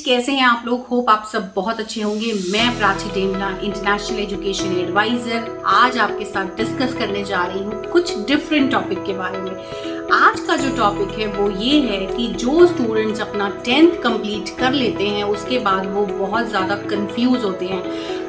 कैसे हैं आप लोग? होप आप सब बहुत अच्छे होंगे। मैं प्राची डेमला, इंटरनेशनल एजुकेशन एडवाइजर, आज आपके साथ डिस्कस करने जा रही हूँ कुछ डिफरेंट टॉपिक के बारे में। आज का जो टॉपिक है वो ये है कि जो स्टूडेंट्स अपना 10th कंप्लीट कर लेते हैं उसके बाद वो बहुत ज़्यादा कंफ्यूज होते हैं।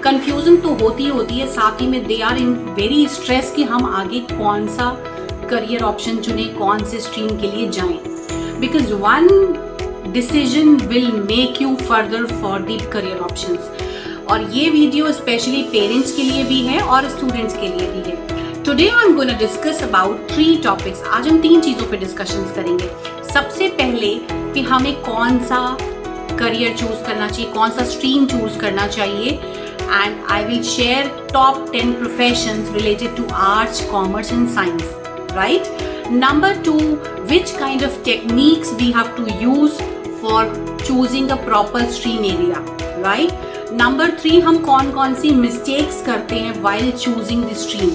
कंफ्यूजन तो होती है, साथ ही में they are in very stress कि हम आगे कौन सा करियर ऑप्शन चुने, कौन से स्ट्रीम के लिए जाएं, because one decision will make you further for the career options. और ये वीडियो स्पेशली पेरेंट्स के लिए भी है और स्टूडेंट्स के लिए भी है। Today I am gonna discuss about 3 topics. आज हम 3 चीज़ों पे डिस्कशंस करेंगे। सबसे पहले कि हमें कौन सा करियर चूज करना चाहिए, कौन सा स्ट्रीम चूज करना चाहिए, and I will share top 10 professions related to arts, commerce and science, right? Number 2, which kind of techniques we have to use for choosing a proper stream area, right? Number 3, हम कौन सी mistakes करते हैं while choosing the stream.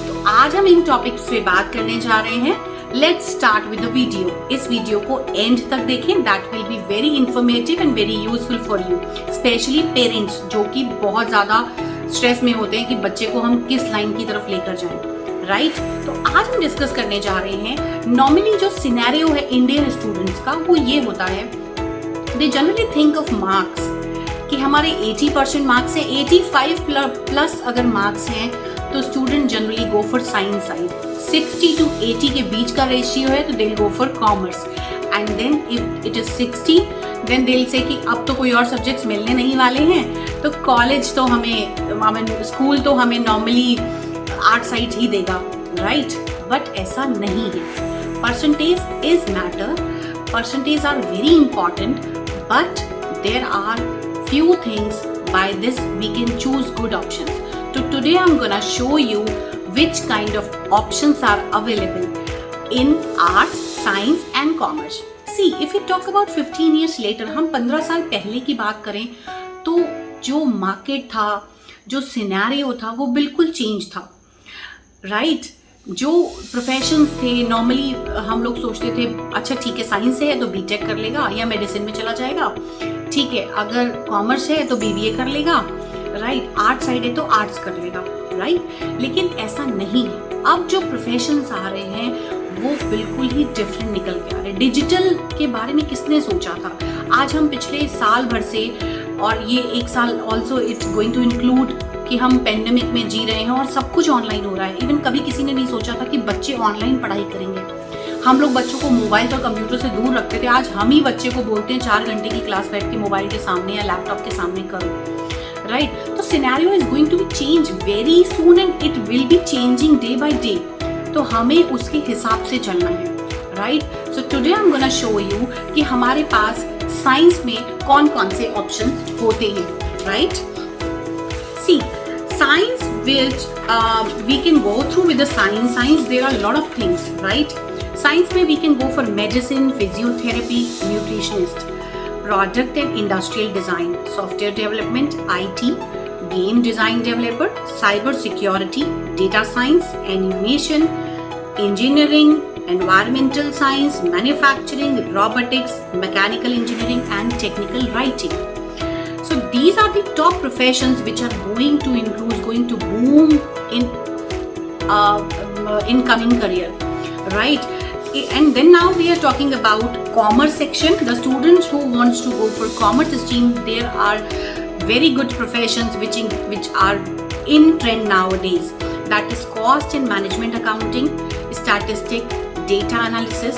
तो आज हम इन topics पे बात करने जा रहे हैं। Let's start with the video. इस वीडियो को एंड तक देखें, that will be very informative and very useful for you, especially parents जो कि बहुत ज़्यादा स्ट्रेस में होते हैं कि बच्चे को हम किस लाइन की तरफ लेकर जाएं, राइट? तो आज हम डिस्कस करने जा रहे हैं। नॉर्मली जो सिनेरियो है इंडियन स्टूडेंट्स का वो ये होता है, they generally think of marks कि हमारे 80% मार्क्स हैं, 85 प्लस अगर मार्क्स हैं तो student generally go for science side. 60 to 80 के बीच का रेशियो है तो they will go for commerce, and then if it is 60 then they will say कि अब तो कोई और सब्जेक्ट्स मिलने नहीं वाले हैं तो कॉलेज तो हमें स्कूल तो हमें नॉर्मली आर्ट साइड ही देगा, राइट? बट ऐसा नहीं है। Percentage is matter, percentage are very important, but there are few things by this we can choose good options. So today I'm gonna show you which kind of options are available in arts, science and commerce. See, if we talk about 15 years later, हम 15 साल पहले की बात करें तो जो market था, जो सिनेरियो था वो बिल्कुल चेंज था, राइट? जो प्रोफेशंस थे नॉर्मली हम लोग सोचते थे अच्छा ठीक है साइंस है तो बीटेक कर लेगा या मेडिसिन में चला जाएगा, ठीक है अगर कॉमर्स है तो बीबीए कर लेगा, राइट? आर्ट साइड है तो आर्ट्स कर लेगा, राइट? लेकिन ऐसा नहीं है। अब जो प्रोफेशंस आ रहे हैं वो बिल्कुल ही डिफरेंट निकल के आ रहे हैं। डिजिटल के बारे में किसने सोचा था? आज हम पिछले साल भर से, और ये एक साल also it's going to include कि हम पेंडेमिक में जी रहे हैं और सब कुछ ऑनलाइन हो रहा है। इवन कभी किसी ने नहीं सोचा था कि बच्चे ऑनलाइन पढ़ाई करेंगे। हम लोग बच्चों को मोबाइल और कंप्यूटर से दूर रखते थे, आज हम ही बच्चे को बोलते हैं 4 घंटे की क्लास बैठ के मोबाइल के सामने या लैपटॉप के सामने करो, राइट? तो scenario is going to be change very soon and it will be changing day by day, तो हमें उसके हिसाब से चलना है, right? So today I am gonna show you कि हमारे पास साइंस में कौन से ऑप्शन होते हैं, right? See, science which we can go through with the science there are a lot of things, right? Science में we can go for medicine, physiotherapy, nutritionist, product and industrial design, software development, IT, game design developer, cyber security, data science, animation, engineering, environmental science, manufacturing, robotics, mechanical engineering and technical writing. So these are the top professions which are going to boom in coming career, right? And then now we are talking about commerce section. The students who wants to go for commerce stream, there are very good professions which are in trend nowadays. That is cost and management accounting, statistic, data analysis,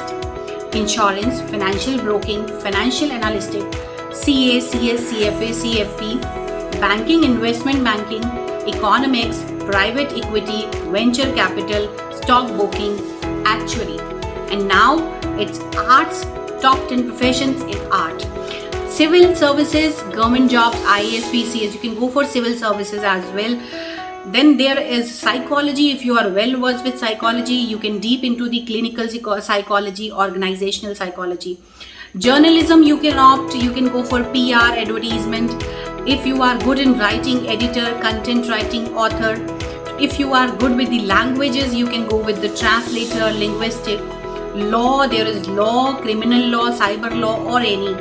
insurance, financial broking, financial analytic, CA, CS, CFA, CFP, banking, investment banking, economics, private equity, venture capital, stock broking, actuary. And now it's arts, top 10 professions in art. Civil services, government jobs, IAS, PCS, you can go for civil services as well. Then there is psychology. If you are well versed with psychology, you can deep into the clinical psychology, organizational psychology. Journalism, you can opt, you can go for PR, advertisement. If you are good in writing, editor, content writing, author. If you are good with the languages, you can go with the translator, linguistic. Law, there is law, criminal law, cyber law or any.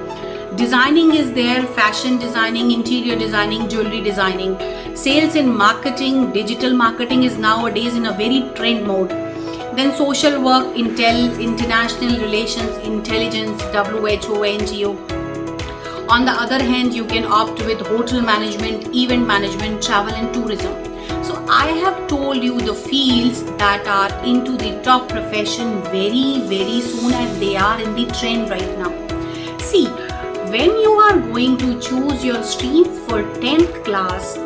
Designing is there, fashion designing, interior designing, jewelry designing. Sales and marketing, digital marketing is nowadays in a very trend mode. Then social work, international relations, intelligence, WHO, NGO. On the other hand, you can opt with hotel management, event management, travel and tourism. So I have told you the fields that are into the top profession very soon, and they are in the trend right now. See, when you are going to choose your stream for 10th class,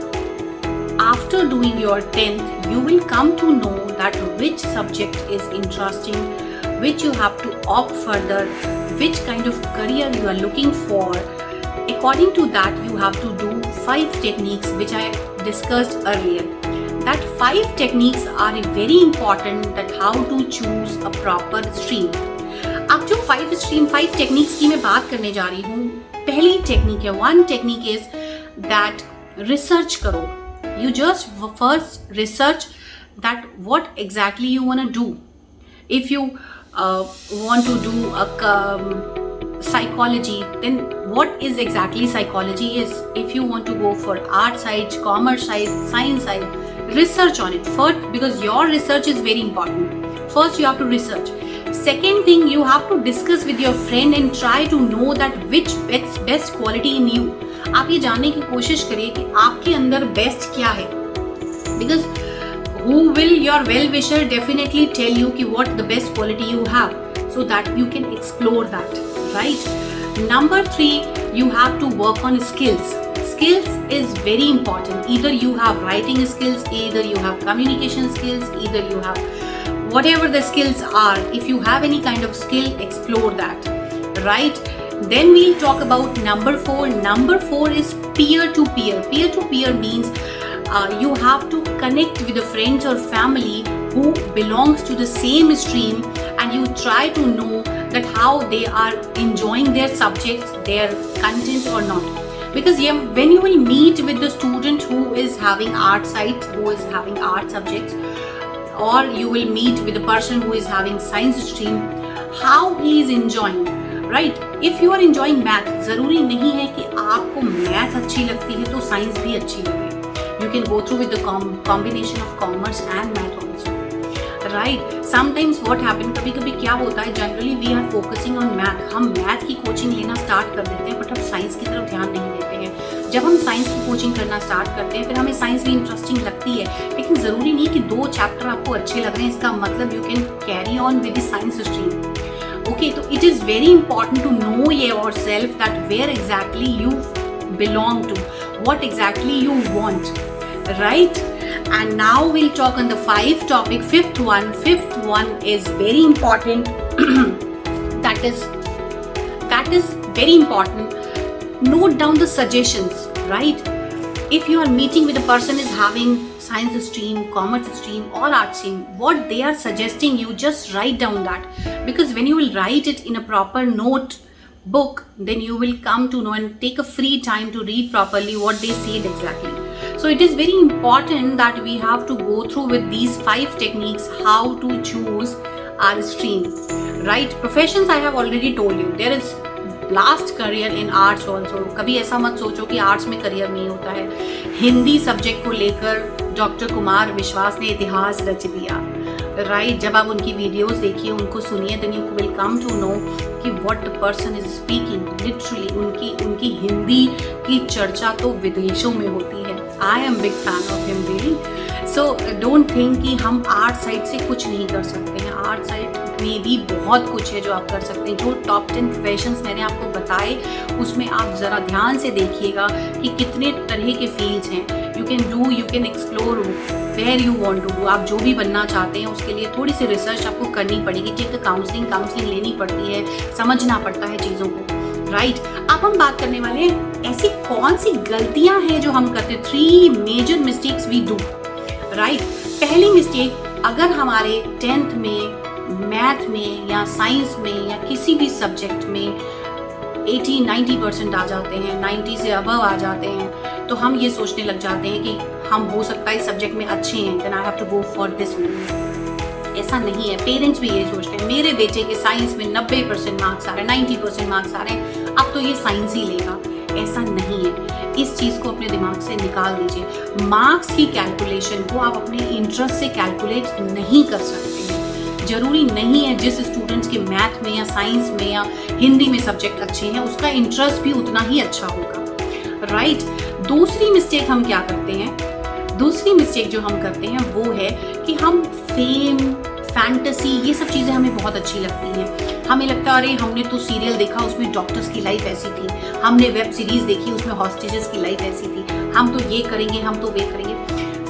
after doing your 10th, you will come to know that which subject is interesting, which you have to opt further, which kind of career you are looking for. According to that, you have to do 5 techniques which I discussed earlier. That 5 techniques are very important that how to choose a proper stream. अब जो 5 techniques की मैं बात करने जा रही हूँ, पहली टेक्निक है, 1 technique is that research करो. You just first research that what exactly you want to do. If you want to do a psychology, then what is exactly psychology is. If you want to go for art side, commerce side, science side, research on it first, because your research is very important. First you have to research. Second thing, you have to discuss with your friend and try to know that which best quality in you. आप ये जानने की कोशिश करिए कि आपके अंदर best क्या है, because who will your well wisher definitely tell you कि what the best quality you have, so that you can explore that, right? Number 3, you have to work on skills. Skills is very important. Either you have writing skills, either you have communication skills, either you have whatever the skills are. If you have any kind of skill, explore that, right? Then we'll talk about number 4. Number 4 is peer-to-peer. Peer-to-peer means you have to connect with the friends or family who belongs to the same stream, and you try to know that how they are enjoying their subjects, their content or not. Because when you will meet with the student who is having art side, who is having art subjects, or you will meet with the person who is having science stream, how he is enjoying, right? If you are enjoying math, जरूरी नहीं है कि आपको math अच्छी लगती है तो science भी अच्छी लगे. You can go through with the combination of commerce and math also, right? Sometimes what happen, कभी क्या होता है, generally we are focusing on math. हम math की कोचिंग लेना स्टार्ट कर देते हैं, बट हम साइंस की तरफ ध्यान नहीं देते हैं. जब हम साइंस की कोचिंग करना स्टार्ट करते हैं, फिर हमें साइंस भी इंटरेस्टिंग लगती है, लेकिन ज़रूरी नहीं कि 2 चैप्टर आपको अच्छे लग रहे हैं इसका मतलब you can carry on with the science stream. Okay, तो it is very important to know yourself that where exactly you belong to, what exactly you want, right? And now we'll talk on the 5 topic. Fifth one is very important. that is very important. Note down the suggestions, right? If you are meeting with a person is having science stream, commerce stream or art stream, what they are suggesting you, just write down that, because when you will write it in a proper note book, then you will come to know and take a free time to read properly what they said exactly. So it is very important that we have to go through with these 5 techniques how to choose our stream, right? Professions I have already told you. There is last career in arts also. कभी ऐसा मत सोचो कि arts में career नहीं होता है. Hindi subject को लेकर डॉक्टर कुमार विश्वास ने इतिहास रच दिया, राइट? जब आप उनकी वीडियोस देखिए, उनको सुनिए, then you will come to know कि what the person is speaking. Literally उनकी हिंदी की चर्चा तो विदेशों में होती है. I am big fan of him really. So don't think कि हम आर्ट साइड से कुछ नहीं कर सकते हैं. आर्ट साइड में भी बहुत कुछ है जो आप कर सकते हैं. जो टॉप 10 प्रोफेशंस मैंने आपको बताए, उसमें आप ज़रा ध्यान से देखिएगा कि कितने तरह के फील्ड्स हैं. You can explore where you want to do. आप जो भी बनना चाहते हैं उसके लिए थोड़ी सी रिसर्च आपको करनी पड़ेगी. ठीक है, काउंसलिंग लेनी पड़ती है, समझना पड़ता है चीज़ों को, राइट? अब हम बात करने वाले हैं ऐसी कौन सी गलतियां हैं जो हम करते हैं. 3 major mistakes we do, right? पहली मिस्टेक, अगर हमारे 10th में मैथ में या साइंस में या किसी भी सब्जेक्ट में 80-90% आ जाते हैं, 90 से अबव आ जाते हैं, तो हम ये सोचने लग जाते हैं कि हम हो सकता है इस सब्जेक्ट में अच्छे हैं, then I have to go for this one. ऐसा नहीं है। पेरेंट्स भी ये सोचते हैं मेरे बेटे के साइंस में 90% मार्क्स आ रहे हैं, 90% मार्क्स आ रहे हैं, अब तो ये साइंस ही लेगा। ऐसा नहीं है, इस चीज़ को अपने दिमाग से निकाल दीजिए। मार्क्स की कैलकुलेशन को आप अपने इंटरेस्ट से कैलकुलेट नहीं कर सकते हैं। जरूरी नहीं है जिस स्टूडेंट्स के मैथ में या साइंस में या हिंदी में सब्जेक्ट अच्छे हैं उसका इंटरेस्ट भी उतना ही अच्छा होगा, राइट। दूसरी मिस्टेक हम क्या करते हैं, दूसरी मिस्टेक जो हम करते हैं वो है कि हम फेम, फैंटेसी, ये सब चीज़ें हमें बहुत अच्छी लगती हैं। हमें लगता है अरे हमने तो सीरियल देखा उसमें डॉक्टर्स की लाइफ ऐसी थी, हमने वेब सीरीज देखी उसमें हॉस्टेजेस की लाइफ ऐसी थी, हम तो ये करेंगे, हम तो वे करेंगे।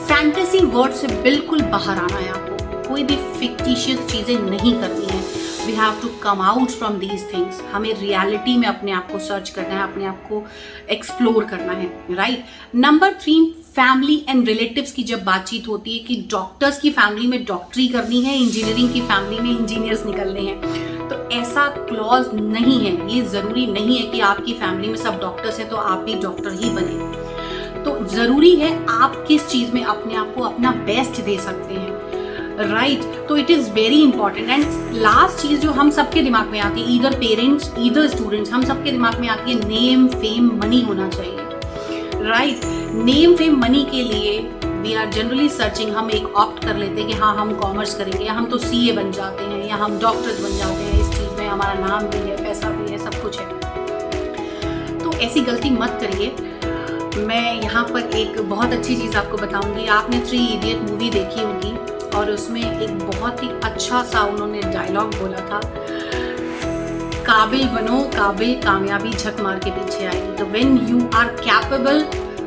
फैंटेसी वर्ड से बिल्कुल बाहर आना है आपको, कोई भी फिक्टिशियस चीज़ें नहीं करनी है। We have to come out from these things. हमें रियलिटी में अपने आप को सर्च करना है, अपने आप को एक्सप्लोर करना है, right. Number 3, family and relatives की जब बातचीत होती है कि डॉक्टर्स की फैमिली में डॉक्टरी करनी है, इंजीनियरिंग की फैमिली में इंजीनियर्स निकलने हैं, तो ऐसा क्लॉज नहीं है। ये ज़रूरी नहीं है कि आपकी फैमिली में सब डॉक्टर्स हैं तो आप भी डॉक्टर ही बने। तो ज़रूरी है आप किस चीज़ में अपने आप को अपना बेस्ट दे सकते हैं, राइट। तो it is very important. And last चीज़ जो हम सबके दिमाग में आती है, ईदर पेरेंट्स ईदर स्टूडेंट्स, हम सबके दिमाग में आती है नेम, फेम, मनी होना चाहिए, राइट। नेम, फेम, मनी के लिए वी आर जनरली सर्चिंग, हम एक ऑप्ट कर लेते हैं कि हाँ हम कॉमर्स करेंगे, या हम तो CA बन जाते हैं, या हम डॉक्टर्स बन जाते हैं, इस चीज़ में हमारा नाम भी है, पैसा भी है, सब कुछ है। तो ऐसी गलती मत करिए। मैं यहाँ पर एक बहुत अच्छी चीज़ आपको बताऊंगी। आपने 3 इडियट मूवी देखी होगी और उसमें एक बहुत ही अच्छा सा उन्होंने डायलॉग बोला था, काबिल बनो काबिल, कामयाबी झक मार के पीछे आएगी। तो when you are capable,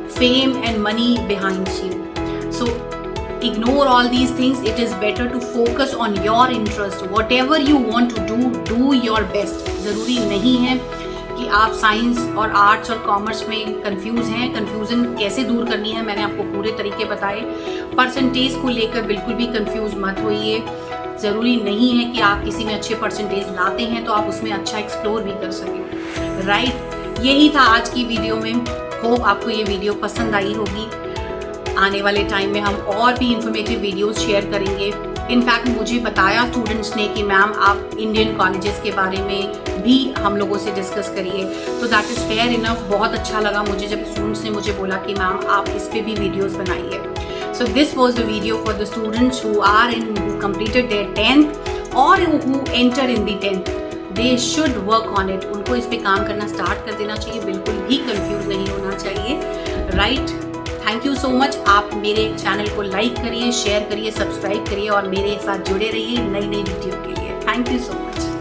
fame and money behind you, so ignore all these things. It is better to focus on your interest. Whatever you want to do your best. ज़रूरी नहीं है कि आप साइंस और आर्ट्स और commerce में confuse हैं। Confusion कैसे दूर करनी है मैंने आपको पूरे तरीके बताए। परसेंटेज को लेकर बिल्कुल भी कंफ्यूज मत होइए। ज़रूरी नहीं है कि आप किसी में अच्छे परसेंटेज लाते हैं तो आप उसमें अच्छा एक्सप्लोर भी कर सकें, राइट। यही था आज की वीडियो में। होप आपको ये वीडियो पसंद आई होगी। आने वाले टाइम में हम और भी इंफॉर्मेटिव वीडियोस शेयर करेंगे। इनफैक्ट मुझे बताया स्टूडेंट्स ने कि मैम आप इंडियन कॉलेजेस के बारे में भी हम लोगों से डिस्कस करिए, तो दैट इज़ फेयर इनफ। बहुत अच्छा लगा मुझे जब स्टूडेंट्स ने मुझे बोला कि मैम आप इस पे भी वीडियोस बनाइए। So this was the video for the students who completed their 10th और who enter in the 10th. They should work on it. उनको इस पे काम करना स्टार्ट कर देना चाहिए, बिल्कुल भी कंफ्यूज नहीं होना चाहिए, right. Thank you so much. आप मेरे चैनल को लाइक करिए, शेयर करिए, सब्सक्राइब करिए और मेरे साथ जुड़े रहिए नई नई वीडियो के लिए। Thank you so much.